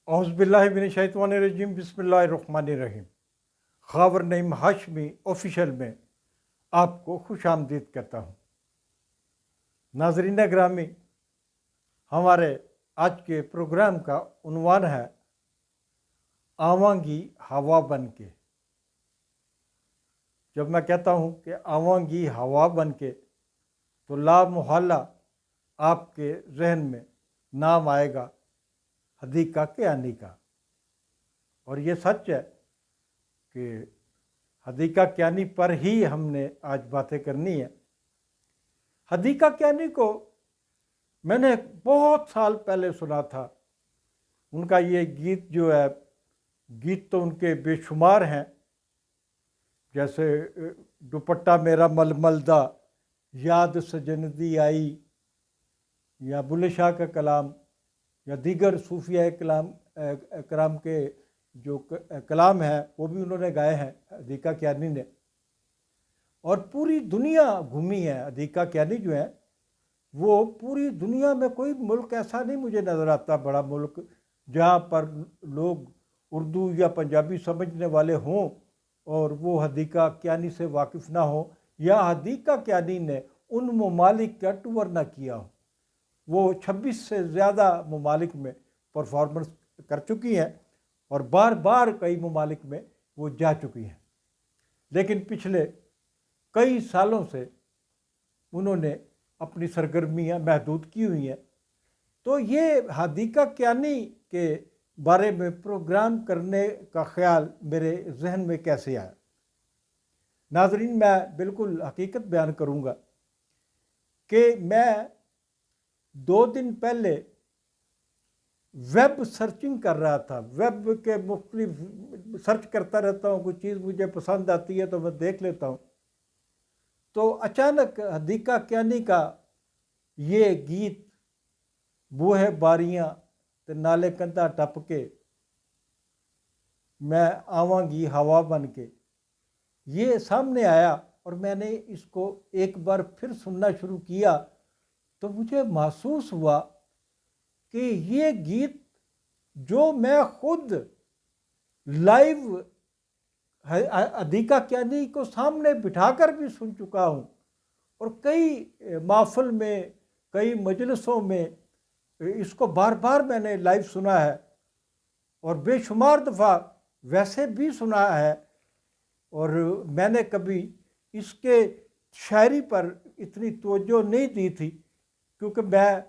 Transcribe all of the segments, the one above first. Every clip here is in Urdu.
اعوذ باللہ من الشیطان الرجیم، بسم اللہ الرحمن الرحیم۔ خاور نعیم ہاشمی آفیشیل میں آپ کو خوش آمدید کرتا ہوں۔ ناظرین گرامی، ہمارے آج کے پروگرام کا عنوان ہے آواں گی ہوا بن کے۔ جب میں کہتا ہوں کہ آواں گی ہوا بن کے تو لا محالہ آپ کے ذہن میں نام آئے گا حدیقہ کیانی کا۔ اور یہ سچ ہے کہ حدیقہ کیانی پر ہی ہم نے آج باتیں کرنی ہے۔ حدیقہ کیانی کو میں نے بہت سال پہلے سنا تھا۔ ان کا یہ گیت جو ہے، گیت تو ان کے بے شمار ہیں، جیسے دوپٹہ میرا ململ دا، یاد سجندی آئی، یا بلے شاہ کا کلام، یا دیگر صوفیہ کرام کے جو کلام ہیں وہ بھی انہوں نے گائے ہیں حدیقہ کیانی نے۔ اور پوری دنیا گھومی ہے حدیقہ کیانی جو ہے، وہ پوری دنیا میں کوئی ملک ایسا نہیں مجھے نظر آتا، بڑا ملک، جہاں پر لوگ اردو یا پنجابی سمجھنے والے ہوں اور وہ حدیقہ کیانی سے واقف نہ ہوں، یا حدیقہ کیانی نے ان ممالک کا ٹور نہ کیا ہو۔ وہ 26 سے زیادہ ممالک میں پرفارمنس کر چکی ہیں اور بار بار کئی ممالک میں وہ جا چکی ہیں، لیکن پچھلے کئی سالوں سے انہوں نے اپنی سرگرمیاں محدود کی ہوئی ہیں۔ تو یہ حدیقہ کیانی کے بارے میں پروگرام کرنے کا خیال میرے ذہن میں کیسے آیا؟ ناظرین، میں بالکل حقیقت بیان کروں گا کہ میں 2 دن پہلے ویب سرچنگ کر رہا تھا۔ ویب کے مختلف سرچ کرتا رہتا ہوں، کوئی چیز مجھے پسند آتی ہے تو میں دیکھ لیتا ہوں۔ تو اچانک حدیقہ کیانی کا یہ گیت بوہے باریاں تے نالے کندا ٹپ کے میں آواں گی ہوا بن کے، یہ سامنے آیا اور میں نے اس کو ایک بار پھر سننا شروع کیا تو مجھے محسوس ہوا کہ یہ گیت جو میں خود لائیو حدیقہ کیانی کو سامنے بٹھا کر بھی سن چکا ہوں، اور کئی محفل میں، کئی مجلسوں میں اس کو بار بار میں نے لائیو سنا ہے، اور بے شمار دفعہ ویسے بھی سنا ہے، اور میں نے کبھی اس کے شاعری پر اتنی توجہ نہیں دی تھی، کیونکہ میں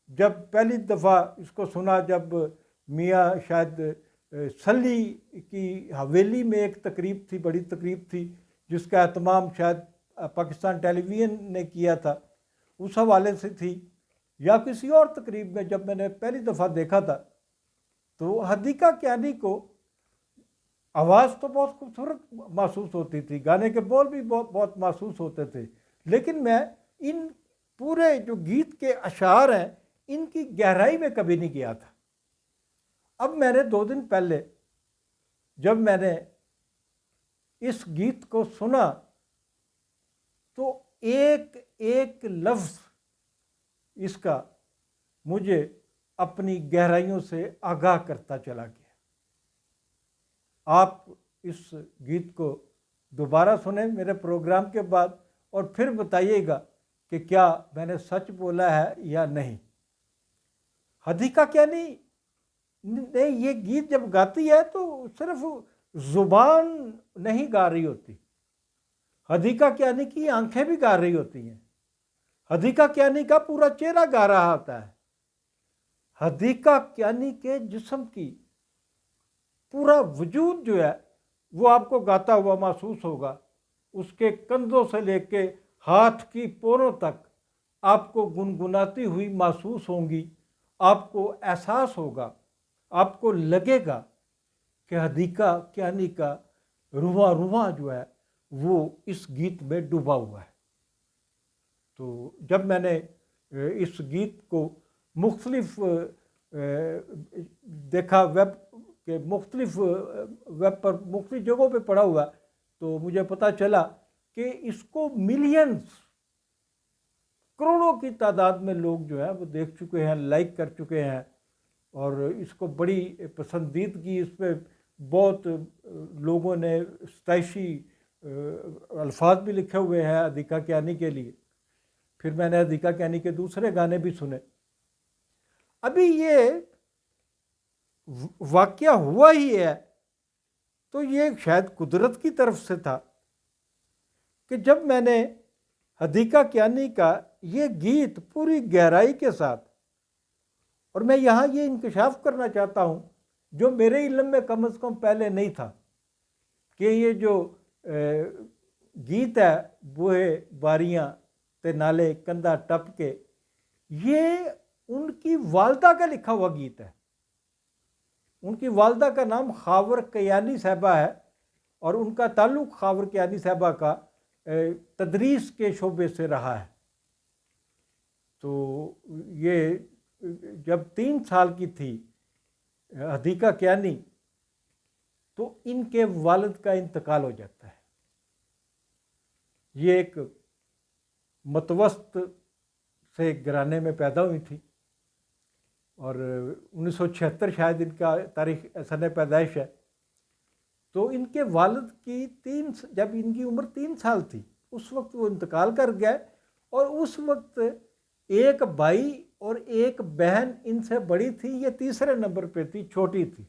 جب پہلی دفعہ اس کو سنا، جب میاں شاید سلی کی حویلی میں ایک تقریب تھی، بڑی تقریب تھی، جس کا اہتمام شاید پاکستان ٹیلی ویژن نے کیا تھا، اس حوالے سے تھی، یا کسی اور تقریب میں جب میں نے پہلی دفعہ دیکھا تھا، تو حدیقہ کیانی کو آواز تو بہت خوبصورت محسوس ہوتی تھی، گانے کے بول بھی بہت محسوس ہوتے تھے، لیکن میں ان پورے جو گیت کے اشعار ہیں ان کی گہرائی میں کبھی نہیں گیا تھا۔ اب میں نے 2 دن پہلے جب میں نے اس گیت کو سنا تو ایک ایک لفظ اس کا مجھے اپنی گہرائیوں سے آگاہ کرتا چلا گیا۔ آپ اس گیت کو دوبارہ سنیں میرے پروگرام کے بعد، اور پھر بتائیے گا کہ کیا میں نے سچ بولا ہے یا نہیں۔ حدیقہ کیانی نے یہ گیت جب گاتی ہے تو صرف زبان نہیں گا رہی ہوتی، حدیقہ کیانی کی آنکھیں بھی گا رہی ہوتی ہیں، حدیقہ کیانی کا پورا چہرہ گا رہا ہوتا ہے، حدیقہ کیانی کے جسم کی پورا وجود جو ہے وہ آپ کو گاتا ہوا محسوس ہوگا۔ اس کے کندھوں سے لے کے ہاتھ کی پوروں تک آپ کو گنگناتی ہوئی محسوس ہوں گی، آپ کو احساس ہوگا، آپ کو لگے گا کہ حدیقہ کیانی کا رواں رواں جو ہے وہ اس گیت میں ڈوبا ہوا ہے۔ تو جب میں نے اس گیت کو مختلف دیکھا، ویب کے مختلف ویب پر مختلف جگہوں پہ پڑھا ہوا، تو مجھے پتہ چلا کہ اس کو ملینز، کروڑوں کی تعداد میں لوگ جو ہیں وہ دیکھ چکے ہیں، لائک کر چکے ہیں، اور اس کو بڑی پسندیدگی، اس پہ بہت لوگوں نے ستائشی الفاظ بھی لکھے ہوئے ہیں ادھیکا کیانی کے لیے۔ پھر میں نے ادھیکا کیانی کے دوسرے گانے بھی سنے۔ ابھی یہ واقعہ ہوا ہی ہے تو یہ شاید قدرت کی طرف سے تھا کہ جب میں نے ادھیکا کیانی کا یہ گیت پوری گہرائی کے ساتھ، اور میں یہاں یہ انکشاف کرنا چاہتا ہوں جو میرے علم میں کم از کم پہلے نہیں تھا، کہ یہ جو گیت ہے بوہے باریاں تے نالے کندھا ٹپ کے، یہ ان کی والدہ کا لکھا ہوا گیت ہے۔ ان کی والدہ کا نام خاور کیانی صاحبہ ہے، اور ان کا تعلق خاور کیانی صاحبہ کا تدریس کے شعبے سے رہا ہے۔ تو یہ جب 3 سال کی تھی ادھیکا کیانی تو ان کے والد کا انتقال ہو جاتا ہے۔ یہ ایک متوسط سے گھرانے میں پیدا ہوئی تھی، اور 1976 شاید ان کا تاریخ سن پیدائش ہے۔ تو ان کے والد کی جب ان کی عمر 3 سال تھی اس وقت وہ انتقال کر گئے، اور اس وقت ایک بھائی اور ایک بہن ان سے بڑی تھی، یہ تیسرے نمبر پہ تھی، چھوٹی تھی۔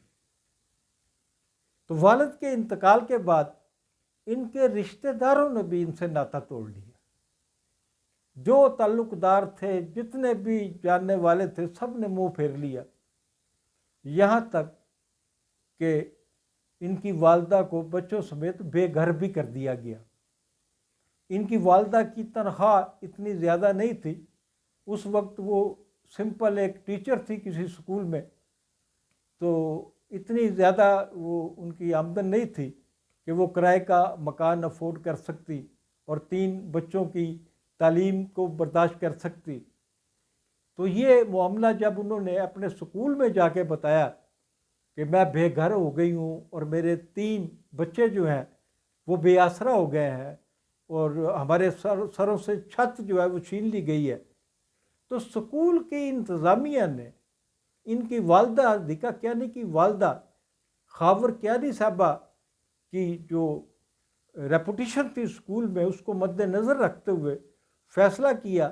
تو والد کے انتقال کے بعد ان کے رشتہ داروں نے بھی ان سے ناطہ توڑ لیا۔ جو تعلق دار تھے، جتنے بھی جاننے والے تھے، سب نے منہ پھیر لیا، یہاں تک کہ ان کی والدہ کو بچوں سمیت بے گھر بھی کر دیا گیا۔ ان کی والدہ کی تنخواہ اتنی زیادہ نہیں تھی، اس وقت وہ سمپل ایک ٹیچر تھی کسی اسکول میں، تو اتنی زیادہ وہ ان کی آمدن نہیں تھی کہ وہ کرائے کا مکان افورڈ کر سکتی اور 3 بچوں کی تعلیم کو برداشت کر سکتی۔ تو یہ معاملہ جب انہوں نے اپنے اسکول میں جا کے بتایا کہ میں بے گھر ہو گئی ہوں اور میرے 3 بچے جو ہیں وہ بے آسرا ہو گئے ہیں، اور ہمارے سروں سے چھت جو ہے وہ چھین لی گئی ہے، تو اسکول کی انتظامیہ نے ان کی والدہ ادھیکا کیانی کی والدہ خاور کیانی صاحبہ کی جو ریپوٹیشن تھی اسکول میں، اس کو مد نظر رکھتے ہوئے فیصلہ کیا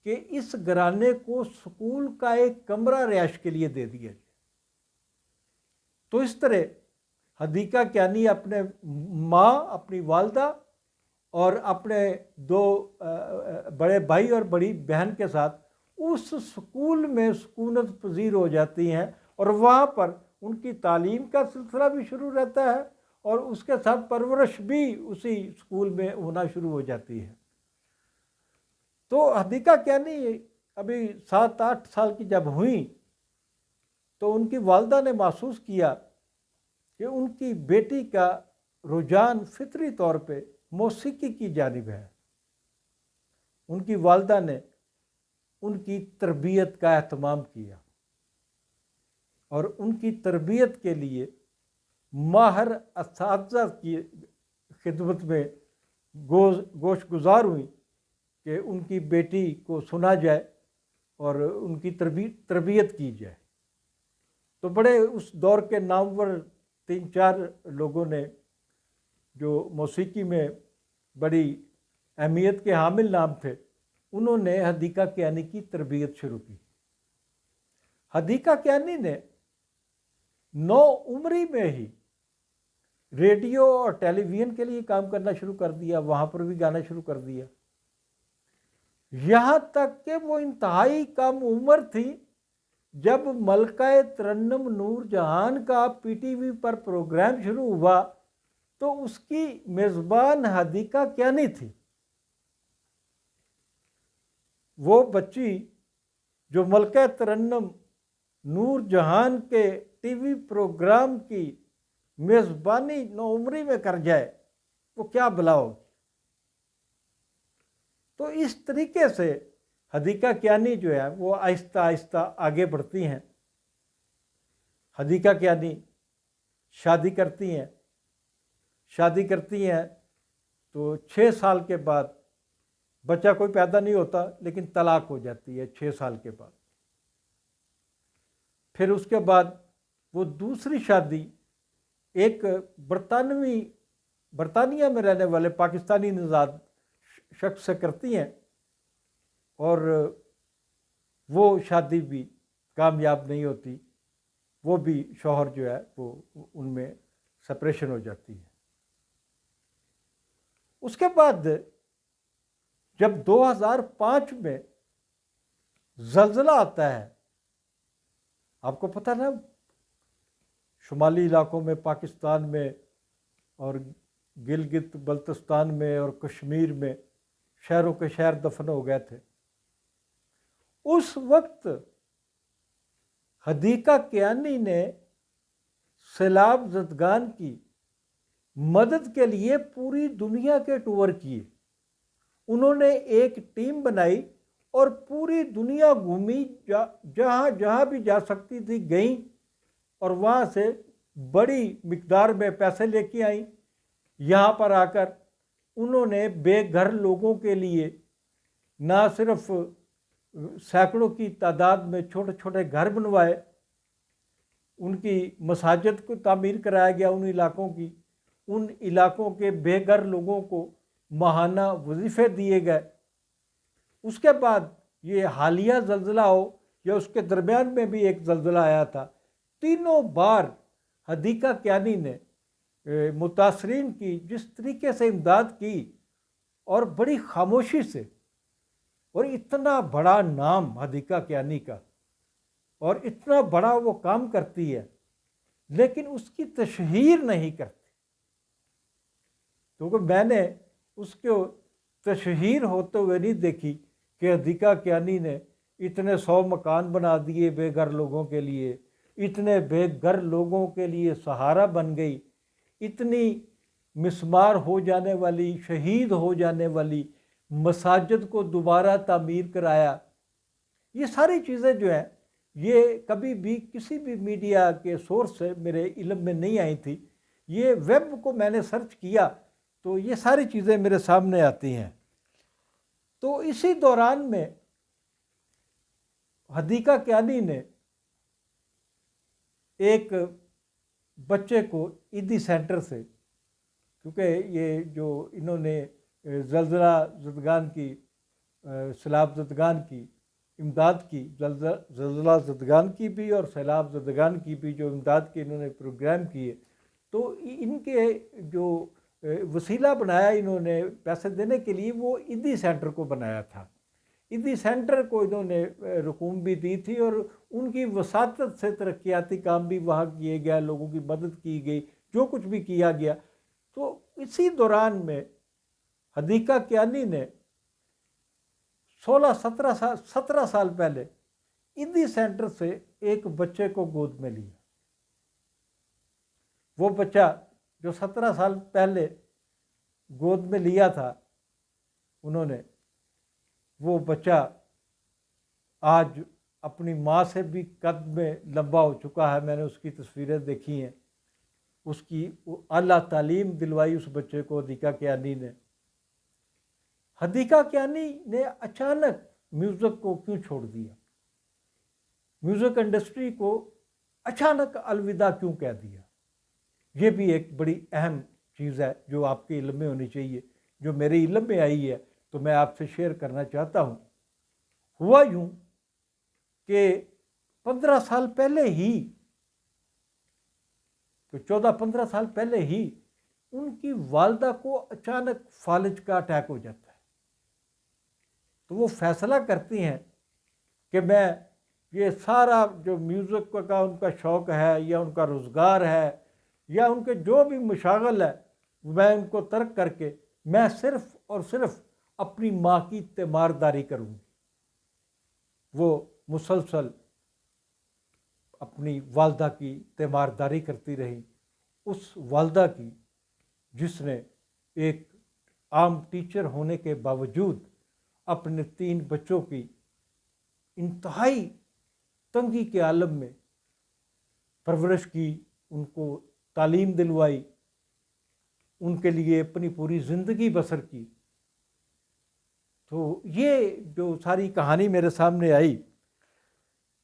کہ اس گھرانے کو اسکول کا ایک کمرہ رہائش کے لیے دے دیا جائے۔ تو اس طرح ادھیکا کیانی اپنے ماں، اپنی والدہ اور اپنے 2 بڑے بھائی اور بڑی بہن کے ساتھ اس اسکول میں سکونت پذیر ہو جاتی ہیں، اور وہاں پر ان کی تعلیم کا سلسلہ بھی شروع رہتا ہے، اور اس کے ساتھ پرورش بھی اسی اسکول میں ہونا شروع ہو جاتی ہے۔ تو ادھیکا کیانی ابھی 7-8 سال کی جب ہوئیں تو ان کی والدہ نے محسوس کیا کہ ان کی بیٹی کا رجحان فطری طور پہ موسیقی کی جانب ہے۔ ان کی والدہ نے ان کی تربیت کا اہتمام کیا، اور ان کی تربیت کے لیے ماہر اساتذہ کی خدمت میں گوش گزار ہوئیں کہ ان کی بیٹی کو سنا جائے اور ان کی تربیت کی جائے۔ تو بڑے اس دور کے نامور 3-4 لوگوں نے جو موسیقی میں بڑی اہمیت کے حامل نام تھے، انہوں نے ادھیکا کیانی کی تربیت شروع کی۔ ادھیکا کیانی نے 9 عمری میں ہی ریڈیو اور ٹیلی ویژن کے لیے کام کرنا شروع کر دیا، وہاں پر بھی گانا شروع کر دیا، یہاں تک کہ وہ انتہائی کم عمر تھی جب ملکہ ترنم نور جہان کا پی ٹی وی پر پروگرام شروع ہوا تو اس کی میزبان ادھیکا کیانی تھی۔ وہ بچی جو ملکہ ترنم نور جہان کے ٹی وی پروگرام کی میزبانی 9 عمری میں کر جائے، وہ کیا بلا ہوگی۔ تو اس طریقے سے ادھیکا کیانی جو ہے وہ آہستہ آہستہ آگے بڑھتی ہیں۔ ادھیکا کیانی شادی کرتی ہیں تو 6 سال کے بعد بچہ کوئی پیدا نہیں ہوتا، لیکن طلاق ہو جاتی ہے 6 سال کے بعد۔ پھر اس کے بعد وہ دوسری شادی ایک برطانیہ میں رہنے والے پاکستانی نژاد شخص سے کرتی ہیں، اور وہ شادی بھی کامیاب نہیں ہوتی، وہ بھی شوہر جو ہے وہ ان میں سپریشن ہو جاتی ہے۔ اس کے بعد جب 2005 میں زلزلہ آتا ہے، آپ کو پتہ نا، شمالی علاقوں میں، پاکستان میں اور گلگت بلتستان میں اور کشمیر میں شہروں کے شہر دفن ہو گئے تھے۔ اس وقت حدیقہ کیانی نے سیلاب زدگان کی مدد کے لیے پوری دنیا کے ٹور کیے۔ انہوں نے ایک ٹیم بنائی اور پوری دنیا گھومی، جہاں جہاں بھی جا سکتی تھی گئیں، اور وہاں سے بڑی مقدار میں پیسے لے کے آئیں۔ یہاں پر آ کر انہوں نے بے گھر لوگوں کے لیے نہ صرف سینکڑوں کی تعداد میں چھوٹے چھوٹے گھر بنوائے، ان کی مساجد کو تعمیر کرایا گیا، ان علاقوں کے بے گھر لوگوں کو ماہانہ وظیفے دیے گئے۔ اس کے بعد یہ حالیہ زلزلہ ہو یا اس کے درمیان میں بھی ایک زلزلہ آیا تھا، تینوں بار حدیقہ کیانی نے متاثرین کی جس طریقے سے امداد کی، اور بڑی خاموشی سے، اور اتنا بڑا نام حدیقہ کیانی کا، اور اتنا بڑا وہ کام کرتی ہے، لیکن اس کی تشہیر نہیں کرتی، کیونکہ میں نے اس کو تشہیر ہوتے ہوئے نہیں دیکھی کہ حدیقہ کیانی نے اتنے 100 مکان بنا دیے بے گھر لوگوں کے لیے، اتنے بے گھر لوگوں کے لیے سہارا بن گئی، اتنی مسمار ہو جانے والی، شہید ہو جانے والی مساجد کو دوبارہ تعمیر کرایا۔ یہ ساری چیزیں جو ہیں یہ کبھی بھی کسی بھی میڈیا کے سورس سے میرے علم میں نہیں آئی تھی۔ یہ ویب کو میں نے سرچ کیا تو یہ ساری چیزیں میرے سامنے آتی ہیں۔ تو اسی دوران میں حدیقہ کیانی نے ایک بچے کو عیدی سینٹر سے، کیونکہ یہ جو انہوں نے زلزلہ زدگان کی، سیلاب زدگان کی امداد کی، زلزلہ زدگان کی بھی اور سیلاب زدگان کی بھی جو امداد کے انہوں نے پروگرام کیے، تو ان کے جو وسیلہ بنایا انہوں نے پیسے دینے کے لیے، وہ عیدی سینٹر کو بنایا تھا۔ عیدی سینٹر کو انہوں نے رقوم بھی دی تھی، اور ان کی وساطت سے ترقیاتی کام بھی وہاں کیے گیا، لوگوں کی مدد کی گئی، جو کچھ بھی کیا گیا۔ تو اسی دوران میں حدیقہ کیانی نے 17 سال پہلے عیدی سینٹر سے ایک بچے کو گود میں لیا۔ وہ بچہ جو 17 سال پہلے گود میں لیا تھا انہوں نے، وہ بچہ آج اپنی ماں سے بھی قد میں لمبا ہو چکا ہے۔ میں نے اس کی تصویریں دیکھی ہیں، اس کی اعلیٰ تعلیم دلوائی اس بچے کو حدیقہ کیانی نے۔ حدیقہ کیانی نے اچانک میوزک کو کیوں چھوڑ دیا؟ میوزک انڈسٹری کو اچانک الوداع کیوں کہہ دیا؟ یہ بھی ایک بڑی اہم چیز ہے جو آپ کے علم میں ہونی چاہیے، جو میرے علم میں آئی ہے تو میں آپ سے شیئر کرنا چاہتا ہوں۔ ہوا یوں کہ 15 سال پہلے ہی، تو 14-15 سال پہلے ہی ان کی والدہ کو اچانک فالج کا اٹیک ہو جاتا ہے۔ تو وہ فیصلہ کرتی ہیں کہ میں یہ سارا جو میوزک کا ان کا شوق ہے، یا ان کا روزگار ہے، یا ان کے جو بھی مشاغل ہے، میں ان کو ترک کر کے میں صرف اور صرف اپنی ماں کی تیمارداری کروں گی۔ وہ مسلسل اپنی والدہ کی تیمارداری کرتی رہی، اس والدہ کی جس نے ایک عام ٹیچر ہونے کے باوجود اپنے 3 بچوں کی انتہائی تنگی کے عالم میں پرورش کی، ان کو تعلیم دلوائی، ان کے لیے اپنی پوری زندگی بسر کی۔ تو یہ جو ساری کہانی میرے سامنے آئی،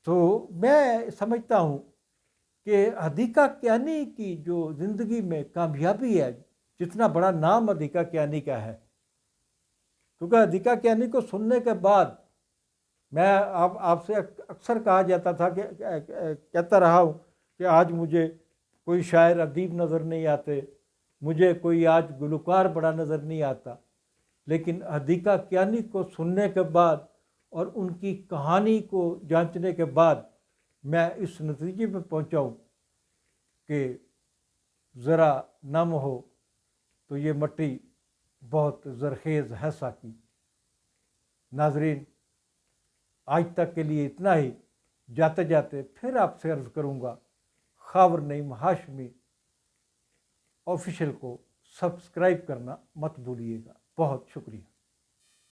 تو میں سمجھتا ہوں کہ حدیقہ کیانی کی جو زندگی میں کامیابی ہے، جتنا بڑا نام حدیقہ کیانی کا ہے، کیونکہ حدیقہ کیانی کو سننے کے بعد میں آپ سے اکثر کہا جاتا تھا کہ کہتا رہا ہوں کہ آج مجھے کوئی شاعر ادیب نظر نہیں آتے، مجھے کوئی آج گلوکار بڑا نظر نہیں آتا، لیکن حدیقہ کیانی کو سننے کے بعد اور ان کی کہانی کو جانچنے کے بعد میں اس نتیجے میں پہنچا ہوں کہ ذرا نم ہو تو یہ مٹی بہت زرخیز ہے ساقی۔ ناظرین، آج تک کے لیے اتنا ہی۔ جاتے جاتے پھر آپ سے عرض کروں گا، خاور نعیم ہاشمی آفیشیل کو سبسکرائب کرنا مت بھولیے گا۔ بہت شکریہ۔